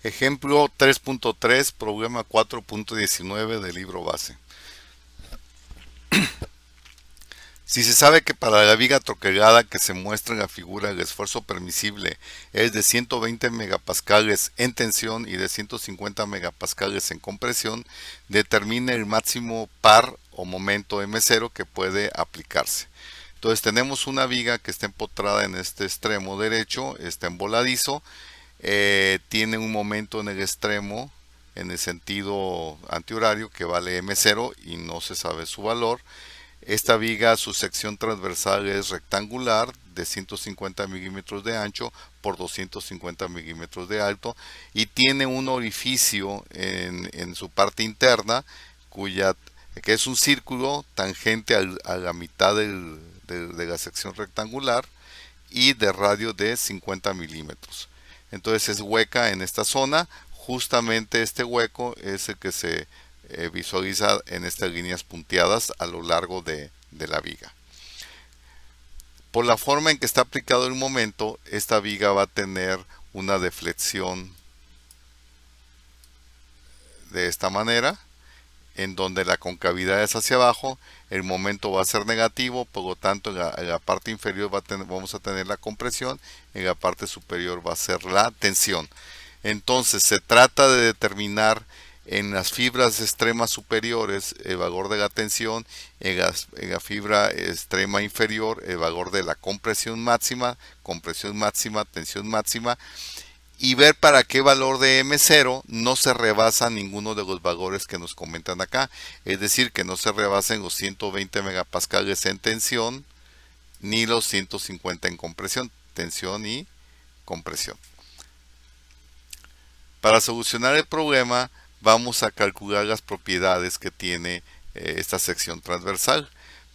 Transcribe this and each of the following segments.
Ejemplo 3.3, problema 4.19 del libro base. Si se sabe que para la viga troquelada que se muestra en la figura el esfuerzo permisible es de 120 megapascales en tensión y de 150 megapascales en compresión, determine el máximo par o momento M0 que puede aplicarse. Entonces tenemos una viga que está empotrada en este extremo derecho, está en voladizo, tiene un momento en el extremo en el sentido antihorario que vale M0 y no se sabe su valor. Esta viga, su sección transversal es rectangular de 150 milímetros de ancho por 250 milímetros de alto y tiene un orificio en su parte interna cuya que es un círculo tangente a la mitad de la sección rectangular y de radio de 50 milímetros. Entonces es hueca en esta zona. Justamente este hueco es el que se visualiza en estas líneas punteadas a lo largo de la viga. Por la forma en que está aplicado el momento, esta viga va a tener una deflexión de esta manera, en donde la concavidad es hacia abajo, el momento va a ser negativo, por lo tanto en la parte inferior vamos a tener la compresión, en la parte superior va a ser la tensión. Entonces se trata de determinar en las fibras extremas superiores el valor de la tensión, en la fibra extrema inferior el valor de la compresión máxima, tensión máxima, y ver para qué valor de M0 no se rebasa ninguno de los valores que nos comentan acá. Es decir, que no se rebasen los 120 megapascales en tensión ni los 150 en compresión, tensión y compresión. Para solucionar el problema vamos a calcular las propiedades que tiene esta sección transversal.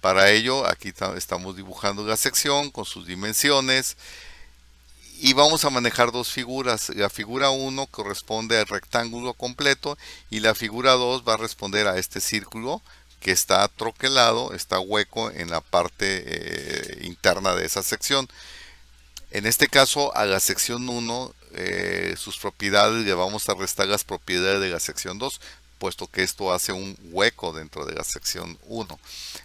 Para ello aquí estamos dibujando la sección con sus dimensiones y vamos a manejar dos figuras. La figura 1 corresponde al rectángulo completo y la figura 2 va a responder a este círculo que está troquelado, está hueco en la parte interna de esa sección. En este caso a la sección 1 sus propiedades le vamos a restar las propiedades de la sección 2, puesto que esto hace un hueco dentro de la sección 1.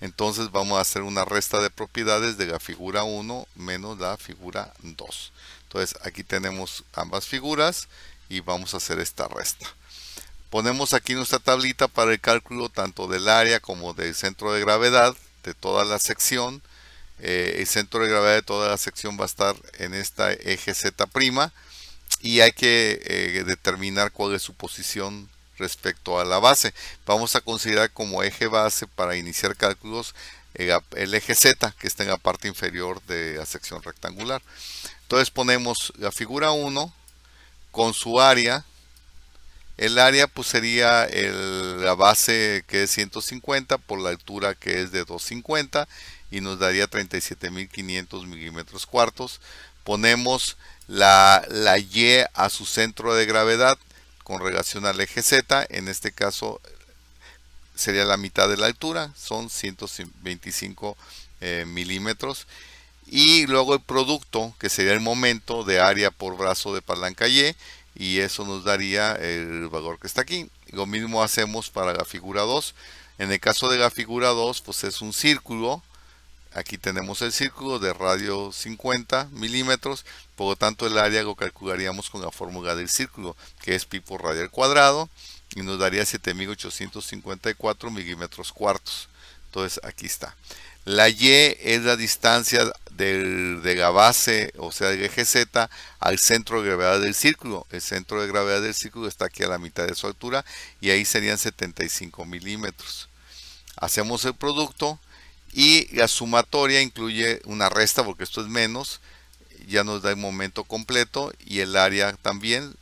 Entonces vamos a hacer una resta de propiedades de la figura 1 menos la figura 2. Entonces aquí tenemos ambas figuras y vamos a hacer esta resta. Ponemos aquí nuestra tablita para el cálculo tanto del área como del centro de gravedad de toda la sección. El centro de gravedad de toda la sección va a estar en esta eje Z' y hay que determinar cuál es su posición respecto a la base. Vamos a considerar como eje base para iniciar cálculos el eje Z, que está en la parte inferior de la sección rectangular. Entonces ponemos la figura 1 con su área. El área pues sería la base que es 150 por la altura que es de 250 y nos daría 37.500 milímetros cuartos. Ponemos la Y a su centro de gravedad con relación al eje Z. En este caso sería la mitad de la altura, son 125 milímetros. Y luego el producto, que sería el momento de área por brazo de palanca y eso nos daría el valor que está aquí. Lo mismo hacemos para la figura 2. En el caso de la figura 2, pues es un círculo. Aquí tenemos el círculo de radio 50 milímetros, por lo tanto el área lo calcularíamos con la fórmula del círculo, que es pi por radio al cuadrado, y nos daría 7.854 milímetros cuartos. Entonces aquí está. La Y es la distancia de la base, o sea del eje Z, al centro de gravedad del círculo. El centro de gravedad del círculo está aquí a la mitad de su altura y ahí serían 75 milímetros. Hacemos el producto y la sumatoria incluye una resta porque esto es menos, ya nos da el momento completo y el área también.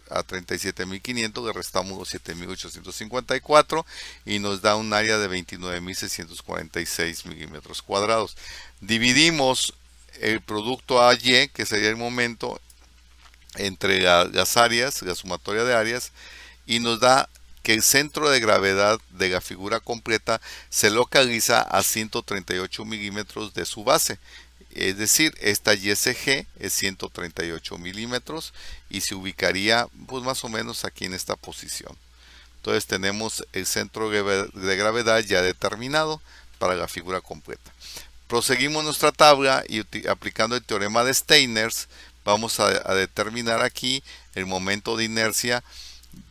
A 37.500 le restamos los 7.854 y nos da un área de 29.646 milímetros cuadrados. Dividimos el producto AY, que sería el momento, entre las áreas, la sumatoria de áreas, y nos da que el centro de gravedad de la figura completa se localiza a 138 milímetros de su base. Es decir, esta YSG es 138 milímetros y se ubicaría pues más o menos aquí en esta posición. Entonces tenemos el centro de gravedad ya determinado para la figura completa. Proseguimos nuestra tabla y aplicando el teorema de Steiners vamos a determinar aquí el momento de inercia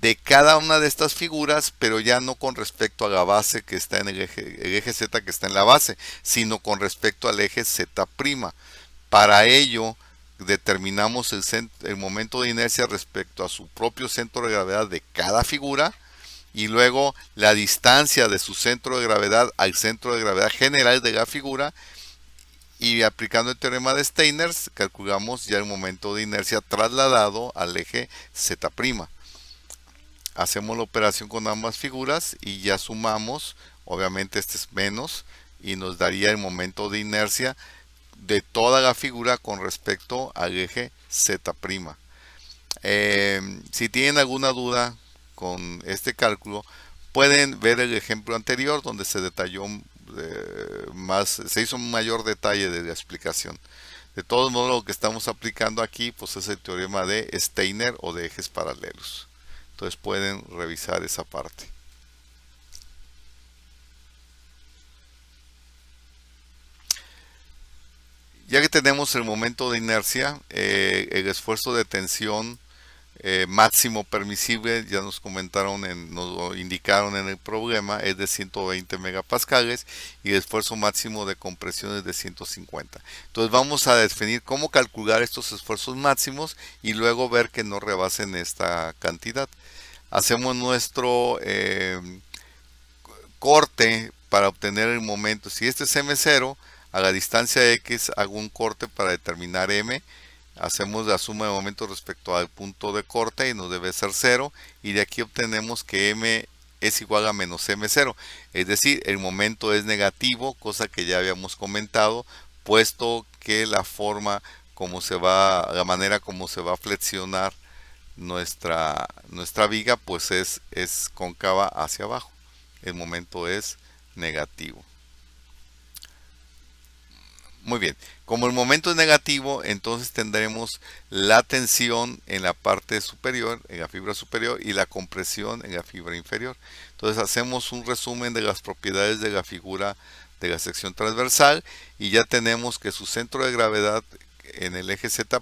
de cada una de estas figuras, pero ya no con respecto a la base que está en el eje Z que está en la base, sino con respecto al eje Z'. Para ello determinamos el momento de inercia respecto a su propio centro de gravedad de cada figura y luego la distancia de su centro de gravedad al centro de gravedad general de la figura, y aplicando el teorema de Steiners calculamos ya el momento de inercia trasladado al eje Z'. Hacemos la operación con ambas figuras y ya sumamos, obviamente este es menos, y nos daría el momento de inercia de toda la figura con respecto al eje Z'. Si tienen alguna duda con este cálculo, pueden ver el ejemplo anterior donde se detalló se hizo un mayor detalle de la explicación. De todos modos, lo que estamos aplicando aquí pues es el teorema de Steiner o de ejes paralelos. Entonces pueden revisar esa parte. Ya que tenemos el momento de inercia, el esfuerzo de tensión máximo permisible, ya nos comentaron, nos lo indicaron en el problema, es de 120 megapascales y el esfuerzo máximo de compresión es de 150. Entonces vamos a definir cómo calcular estos esfuerzos máximos y luego ver que no rebasen esta cantidad. Hacemos nuestro corte para obtener el momento. Si este es M0, a la distancia X hago un corte para determinar M. Hacemos la suma de momentos respecto al punto de corte y nos debe ser 0. Y de aquí obtenemos que M es igual a menos M0. Es decir, el momento es negativo, cosa que ya habíamos comentado, puesto que la manera como se va a flexionar nuestra viga pues es cóncava hacia abajo. El momento es negativo. Muy bien, como el momento es negativo, entonces tendremos la tensión en la parte superior, en la fibra superior, y la compresión en la fibra inferior. Entonces hacemos un resumen de las propiedades de la figura de la sección transversal y ya tenemos que su centro de gravedad en el eje Z'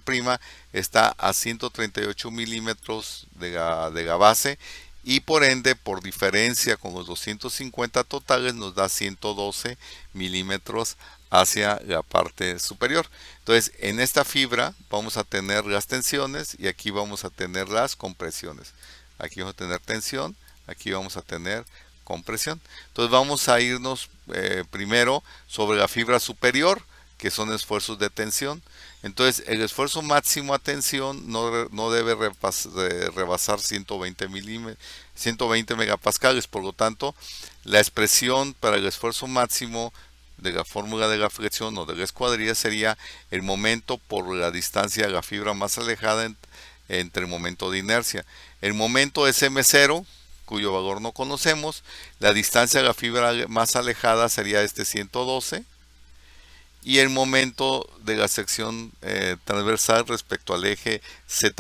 está a 138 milímetros de la base, y por ende, por diferencia con los 250 totales, nos da 112 milímetros hacia la parte superior. Entonces, en esta fibra vamos a tener las tensiones y aquí vamos a tener las compresiones. Aquí vamos a tener tensión, aquí vamos a tener compresión. Entonces, vamos a irnos primero sobre la fibra superior, que son esfuerzos de tensión. Entonces, el esfuerzo máximo a tensión no debe rebasar 120 megapascales. Por lo tanto, la expresión para el esfuerzo máximo de la fórmula de la flexión o de la escuadrilla sería el momento por la distancia de la fibra más alejada entre el momento de inercia. El momento es M0, cuyo valor no conocemos. La distancia de la fibra más alejada sería este 112. Y el momento de la sección transversal respecto al eje Z'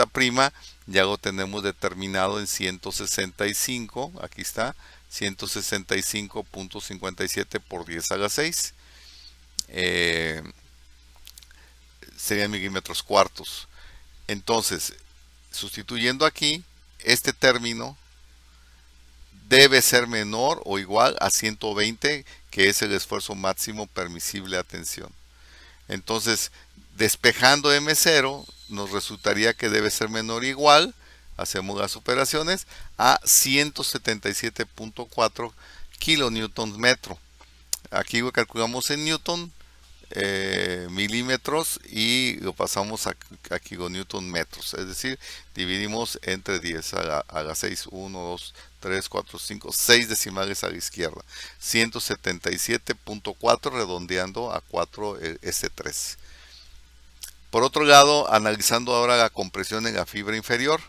ya lo tenemos determinado en 165, aquí está, 165.57 por 10 a la 6, serían milímetros cuartos. Entonces, sustituyendo aquí, este término debe ser menor o igual a 120, que es el esfuerzo máximo permisible a tensión. Entonces, despejando M0, nos resultaría que debe ser menor o igual, hacemos las operaciones, a 177.4 kilonewtons metro. Aquí lo calculamos en newton, milímetros, y lo pasamos a kilonewton metros, es decir, dividimos entre 10 a la 6, 1, 2, 3, 4, 5, 6 decimales a la izquierda, 177.4 redondeando a 4 S3. Por otro lado, analizando ahora la compresión en la fibra inferior,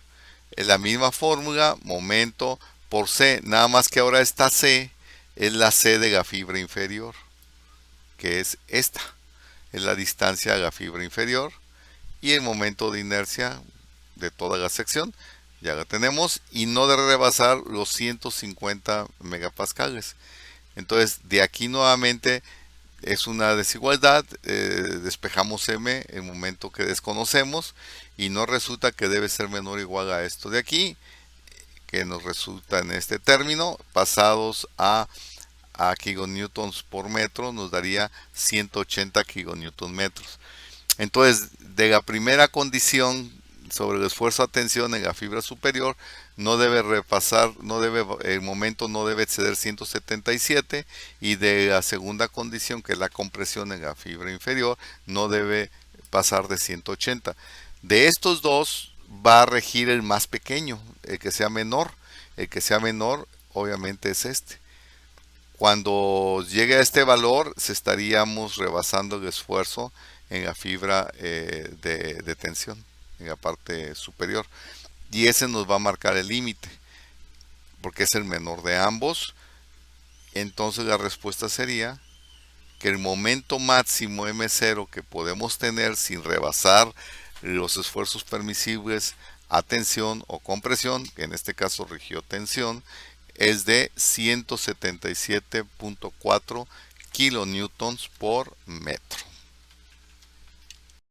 en la misma fórmula, momento por C, nada más que ahora esta C es la C de la fibra inferior, que es esta. es la distancia a la fibra inferior, y el momento de inercia de toda la sección, ya la tenemos, y no debe rebasar los 150 megapascales. Entonces, de aquí nuevamente es una desigualdad, despejamos m el momento que desconocemos, y nos resulta que debe ser menor o igual a esto de aquí, que nos resulta en este término, pasados a kilonewtons por metro, nos daría 180 kilonewton metros. Entonces, de la primera condición sobre el esfuerzo a tensión en la fibra superior, no debe repasar, el momento no debe exceder 177, y de la segunda condición, que es la compresión en la fibra inferior, no debe pasar de 180. De estos dos va a regir el más pequeño, el que sea menor. El que sea menor obviamente es este. Cuando llegue a este valor, se estaríamos rebasando el esfuerzo en la fibra de tensión, en la parte superior. Y ese nos va a marcar el límite, porque es el menor de ambos. Entonces la respuesta sería que el momento máximo M0 que podemos tener sin rebasar los esfuerzos permisibles a tensión o compresión, que en este caso rigió tensión, es de 177.4 kilonewtons por metro.